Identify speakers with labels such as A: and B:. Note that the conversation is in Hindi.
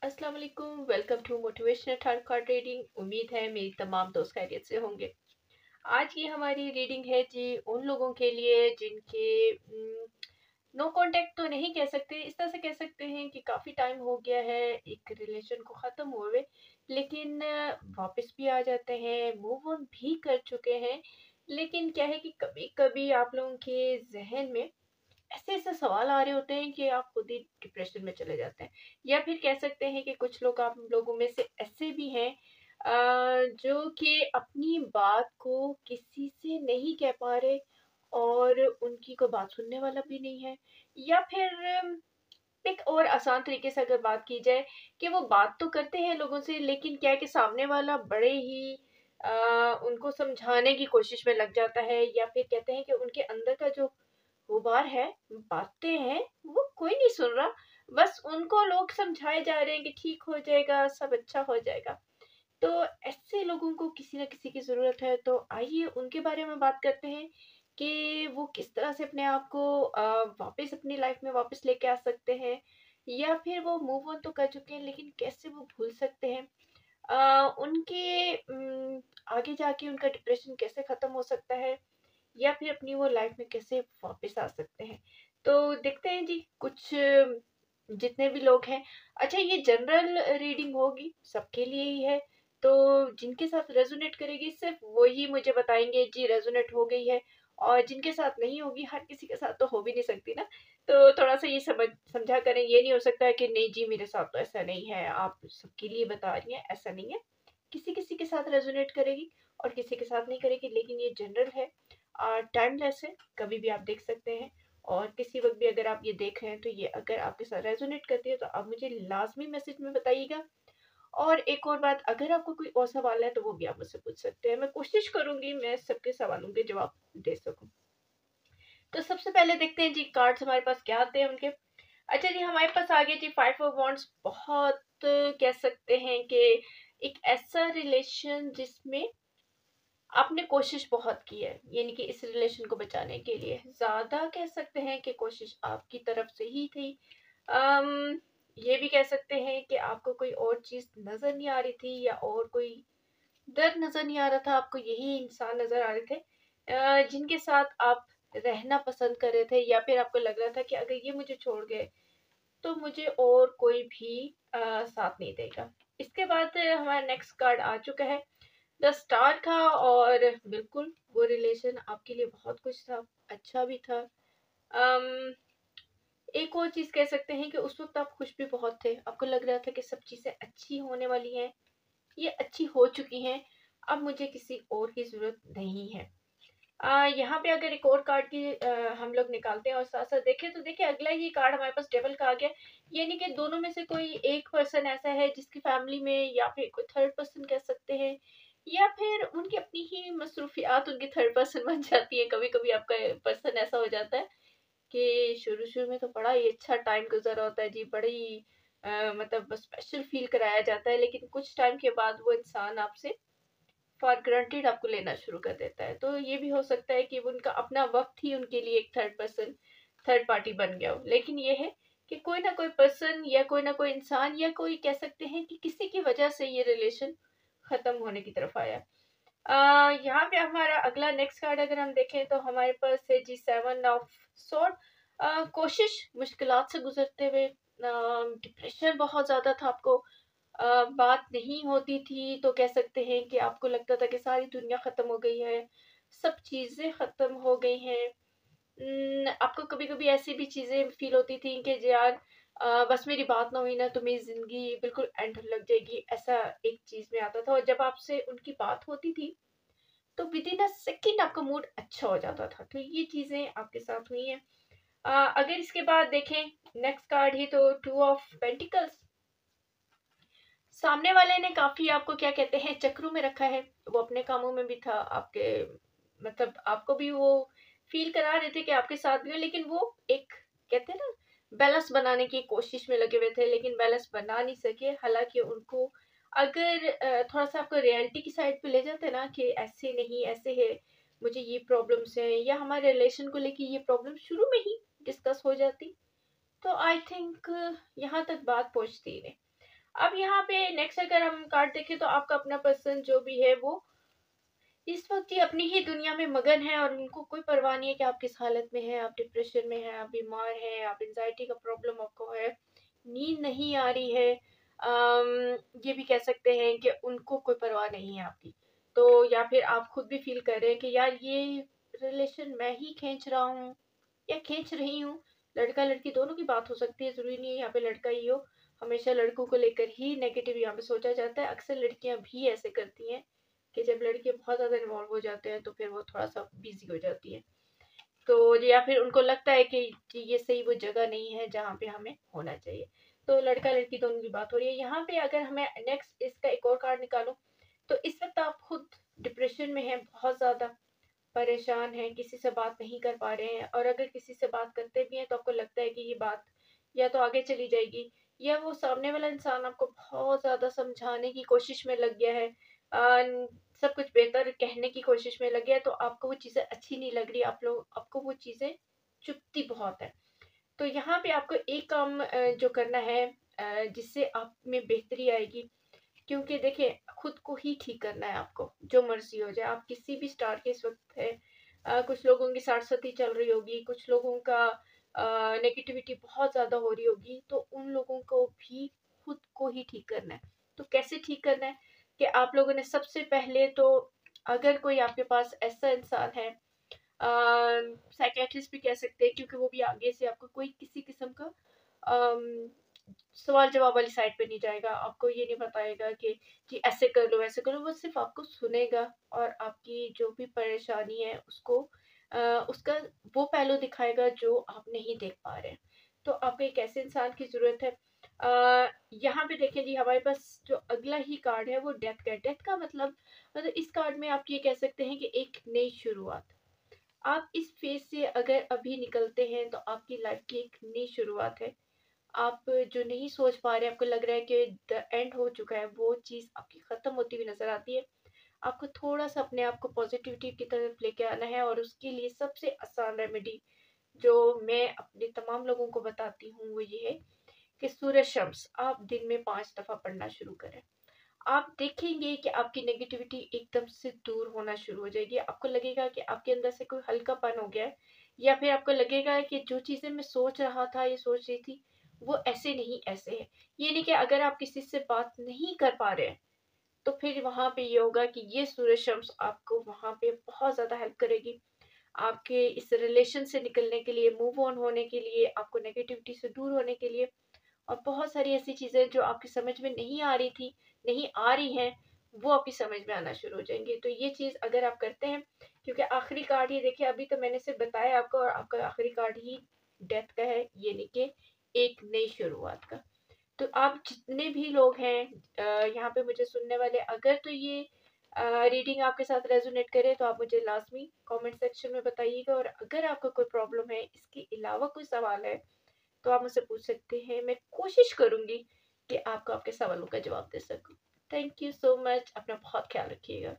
A: अस्सलाम वालेकुम। Welcome to motivational tarot card reading. उम्मीद है मेरी तमाम दोस्त खैरियत से होंगे। आज की हमारी रीडिंग है जी उन लोगों के लिए जिनके नो कांटेक्ट तो नहीं कह सकते, इस तरह से कह सकते हैं कि काफ़ी टाइम हो गया है एक रिलेशन को ख़त्म हुए, लेकिन वापस भी आ जाते हैं, मूव ऑन भी कर चुके हैं। लेकिन क्या है कि कभी कभी आप लोगों के जहन में ऐसे ऐसे सवाल आ रहे होते हैं कि आप खुद ही डिप्रेशन में चले जाते हैं। या फिर कह सकते हैं कि कुछ लोग आप लोगों में से ऐसे भी हैं जो कि अपनी बात को किसी से नहीं कह पा रहे और उनकी कोई बात सुनने वाला भी नहीं है। या फिर एक और आसान तरीके से अगर बात की जाए कि वो बात तो करते हैं लोगों से, लेकिन क्या है कि सामने वाला बड़े ही उनको समझाने की कोशिश में लग जाता है, या फिर कहते हैं कि उनके अंदर का जो गुबार है, बातें हैं, वो कोई नहीं सुन रहा। बस उनको लोग समझाए जा रहे हैं कि ठीक हो जाएगा, सब अच्छा हो जाएगा। तो ऐसे लोगों को किसी न किसी की ज़रूरत है, तो आइए उनके बारे में बात करते हैं कि वो किस तरह से अपने आप को वापस अपनी लाइफ में वापस लेके आ सकते हैं, या फिर वो मूव ऑन तो कर चुके हैं लेकिन कैसे वो भूल सकते हैं। उनके आगे जाके उनका डिप्रेशन कैसे ख़त्म हो सकता है, या फिर अपनी वो लाइफ में कैसे वापस आ सकते हैं। तो देखते हैं जी कुछ जितने भी लोग हैं। अच्छा, ये जनरल रीडिंग होगी, सबके लिए ही है, तो जिनके साथ रेजोनेट करेगी सिर्फ वही मुझे बताएंगे जी रेजोनेट हो गई है, और जिनके साथ नहीं होगी, हर किसी के साथ तो हो भी नहीं सकती ना। तो थोड़ा सा ये समझा करें, ये नहीं हो सकता है कि नहीं जी मेरे साथ तो ऐसा नहीं है, आप सबके लिए बता रही हैं, ऐसा नहीं है। किसी किसी के साथ रेजोनेट करेगी और किसी के साथ नहीं करेगी, लेकिन ये जनरल है, टाइमलेस है, कभी भी आप देख सकते हैं। और किसी वक्त भी अगर आप ये देख रहे हैं तो ये अगर आपके साथ रेजोनेट करती है तो आप मुझे लाजमी मैसेज में बताइएगा। और एक और बात, अगर आपको कोई और सवाल है तो वो भी आप मुझसे पूछ सकते हैं, मैं कोशिश करूंगी मैं सबके सवालों के जवाब दे सकूं। तो सबसे पहले देखते हैं जी कार्ड्स हमारे पास क्या आते हैं उनके। अच्छा जी, हमारे पास आ गया जी फाइव ऑफ वॉन्ड्स। बहुत कह सकते हैं कि एक ऐसा रिलेशन जिसमें आपने कोशिश बहुत की है, यानी कि इस रिलेशन को बचाने के लिए ज्यादा कह सकते हैं कि कोशिश आपकी तरफ से ही थी। अम ये भी कह सकते हैं कि आपको कोई और चीज नजर नहीं आ रही थी, या और कोई डर नजर नहीं आ रहा था, आपको यही इंसान नजर आ रहे थे जिनके साथ आप रहना पसंद कर रहे थे, या फिर आपको लग रहा था कि अगर ये मुझे छोड़ गए तो मुझे और कोई भी साथ नहीं देगा। इसके बाद हमारा नेक्स्ट कार्ड आ चुका है द स्टार का, और बिल्कुल वो रिलेशन आपके लिए बहुत कुछ था, अच्छा भी था। अम एक और चीज कह सकते हैं कि उस वक्त आप खुश भी बहुत थे, आपको लग रहा था कि सब चीजें अच्छी होने वाली हैं, ये अच्छी हो चुकी हैं, अब मुझे किसी और की जरूरत नहीं है। यहाँ पे अगर एक और कार्ड की हम लोग निकालते हैं और साथ साथ देखें तो देखिए अगला ये कार्ड हमारे पास डेविल का आ गया। यानी कि दोनों में से कोई एक पर्सन ऐसा है जिसकी फैमिली में, या फिर कोई थर्ड पर्सन कह सकते हैं, या फिर उनकी अपनी ही मसरूफियात उनकी थर्ड पर्सन बन जाती है। कभी कभी आपका पर्सन ऐसा हो जाता है कि शुरू शुरू में तो बड़ा ही अच्छा टाइम गुजरा होता है जी, बड़ी मतलब स्पेशल फील कराया जाता है, लेकिन कुछ टाइम के बाद वो इंसान आपसे फॉर ग्रांटेड आपको लेना शुरू कर देता है। तो ये भी हो सकता है कि वो उनका अपना वक्त ही उनके लिए एक थर्ड पर्सन, थर्ड पार्टी बन गया हो। लेकिन ये है कि कोई ना कोई पर्सन या कोई ना कोई इंसान, या कोई कह सकते हैं कि किसी की वजह से ये रिलेशन खत्म होने की तरफ आया। यहाँ पे हमारा अगला नेक्स्ट कार्ड अगर हम देखें तो हमारे पास है जी सेवन ऑफ स्वॉर्ड। कोशिश मुश्किलात से गुजरते हुए, डिप्रेशन बहुत ज्यादा था आपको, बात नहीं होती थी, तो कह सकते हैं कि आपको लगता था कि सारी दुनिया खत्म हो गई है, सब चीजें खत्म हो गई हैं। आपको कभी कभी ऐसी भी चीजें फील होती थी कि यार बस मेरी बात ना हुई ना तो मेरी जिंदगी बिल्कुल एंड लग जाएगी, ऐसा एक चीज में आता था। और जब आपसे उनकी बात होती थी तो विद इन अ सेकेंड आपका मूड अच्छा हो जाता था। तो ये चीजें आपके साथ हुई हैं। अगर इसके बाद देखें नेक्स्ट कार्ड ही, तो टू ऑफ पेंटिकल्स। सामने वाले ने काफी आपको क्या कहते हैं चक्रों में रखा है, वो अपने कामों में भी था, आपके मतलब आपको भी वो फील करा रहे थे कि आपके साथ भी हो, लेकिन वो एक कहते हैं ना बैलेंस बनाने की कोशिश में लगे हुए थे, लेकिन बैलेंस बना नहीं सके। हालांकि उनको अगर थोड़ा सा आपको रियलिटी की साइड पे ले जाते ना कि ऐसे नहीं ऐसे है, मुझे ये प्रॉब्लम्स है, या हमारे रिलेशन को लेके ये प्रॉब्लम शुरू में ही डिस्कस हो जाती, तो आई थिंक यहाँ तक बात पहुंचती नहीं। अब यहाँ पे नेक्स्ट अगर हम कार्ड देखें तो आपका अपना पर्सन जो भी है वो इस वक्त ये अपनी ही दुनिया में मगन है और उनको कोई परवाह नहीं है कि आप किस हालत में हैं, आप डिप्रेशन में हैं, आप बीमार हैं, आप एंजाइटी का प्रॉब्लम आपको है, नींद नहीं आ रही है। ये भी कह सकते हैं कि उनको कोई परवाह नहीं है आपकी। तो या फिर आप खुद भी फील कर रहे हैं कि यार ये रिलेशन मैं ही खींच रहा हूँ या खींच रही हूँ। लड़का लड़की दोनों की बात हो सकती है, जरूरी नहीं है यहाँ पे लड़का ही हो। हमेशा लड़कों को लेकर ही नेगेटिव यहाँ पे सोचा जाता है। अक्सर लड़कियां भी ऐसे करती हैं कि जब लड़के बहुत ज्यादा इन्वॉल्व हो जाते हैं तो फिर वो थोड़ा सा बिजी हो जाती है। तो या फिर उनको लगता है कि ये सही वो जगह नहीं है जहाँ पे हमें होना चाहिए। तो लड़का लड़की दोनों की बात हो रही है यहाँ पे। अगर हमें नेक्स्ट इसका एक और कार्ड निकालो तो इस वक्त आप खुद डिप्रेशन में हैं, बहुत ज्यादा परेशान हैं, किसी से बात नहीं कर पा रहे हैं, और अगर किसी से बात करते भी हैं तो आपको लगता है कि ये बात या तो आगे चली जाएगी या वो सामने वाला इंसान आपको बहुत ज्यादा समझाने की कोशिश में लग गया है, सब कुछ बेहतर कहने की कोशिश में लग गया है, तो आपको वो चीजें अच्छी नहीं लग रही, आपको वो चीजें चुभती बहुत है। तो यहाँ पे आपको एक काम जो करना है जिससे आप में बेहतरी आएगी, क्योंकि देखिए खुद को ही ठीक करना है आपको, जो मर्जी हो जाए। आप किसी भी स्टार के इस वक्त है, कुछ लोगों की साठ सती चल रही होगी, कुछ लोगों का नेगेटिविटी बहुत ज्यादा हो रही होगी, तो उन लोगों को भी खुद को ही ठीक करना है। तो कैसे ठीक करना है कि आप लोगों ने सबसे पहले तो, अगर कोई आपके पास ऐसा इंसान है, साइकेट्रिस्ट भी कह सकते हैं, क्योंकि वो भी आगे से आपको कोई किसी किस्म का सवाल जवाब वाली साइड पे नहीं जाएगा, आपको ये नहीं बताएगा कि जी ऐसे कर लो वैसे करो, वो सिर्फ आपको सुनेगा और आपकी जो भी परेशानी है उसको उसका वो पहलू दिखाएगा जो आप नहीं देख पा रहे हैं। तो आपको एक ऐसे इंसान की जरूरत है। यहाँ पे देखिए जी, हमारे पास जो अगला ही कार्ड है वो डेथ का है। डेथ का मतलब इस कार्ड में आप ये कह सकते हैं कि एक नई शुरुआत। आप इस फेज से अगर अभी निकलते हैं तो आपकी लाइफ की एक नई शुरुआत है। आप जो नहीं सोच पा रहे, आपको लग रहा है कि द एंड हो चुका है, वो चीज़ आपकी ख़त्म होती हुई नज़र आती है। आपको थोड़ा-सा अपने आप को पॉज़िटिविटी की तरफ लेके आना है, और उसके लिए सबसे आसान रेमेडी जो मैं अपने तमाम लोगों को बताती हूँ वो ये है कि सूर्य शम्स आप दिन में 5 दफ़ा पढ़ना शुरू करें। आप देखेंगे कि आपकी नेगेटिविटी एकदम से दूर होना शुरू हो जाएगी। आपको लगेगा कि आपके अंदर से कोई हल्कापन हो गया है, या फिर आपको लगेगा कि जो चीज़ें मैं सोच रहा था, ये सोच रही थी, वो ऐसे नहीं ऐसे है। ये नहीं कि अगर आप किसी से बात नहीं कर पा रहे हैं, तो फिर वहाँ पे ये होगा कि ये सूर्य शम्स आपको वहाँ पे बहुत ज़्यादा हेल्प करेगी। आपके इस रिलेशन से निकलने के लिए, मूव ऑन होने के लिए, आपको नेगेटिविटी से दूर होने के लिए, और बहुत सारी ऐसी चीज़ें जो आपकी समझ में नहीं आ रही थी, नहीं आ रही हैं, वो आपकी समझ में आना शुरू हो जाएँगी। तो ये चीज़ अगर आप करते हैं, क्योंकि आखिरी कार्ड ये देखिए, अभी तो मैंने सिर्फ बताया आपको, और आपका आखिरी कार्ड ही डेथ का है, यानी कि एक नई शुरुआत का। तो आप जितने भी लोग हैं यहाँ पे मुझे सुनने वाले, अगर तो ये रीडिंग आपके साथ रेजोनेट करे तो आप मुझे लाज़मी कमेंट सेक्शन में बताइएगा, और अगर आपको कोई प्रॉब्लम है, इसके अलावा कोई सवाल है, तो आप मुझसे पूछ सकते हैं। मैं कोशिश करूँगी कि आपको आपके सवालों का जवाब दे सकूँ। Thank you so much. अपना बहुत ख्याल रखिएगा।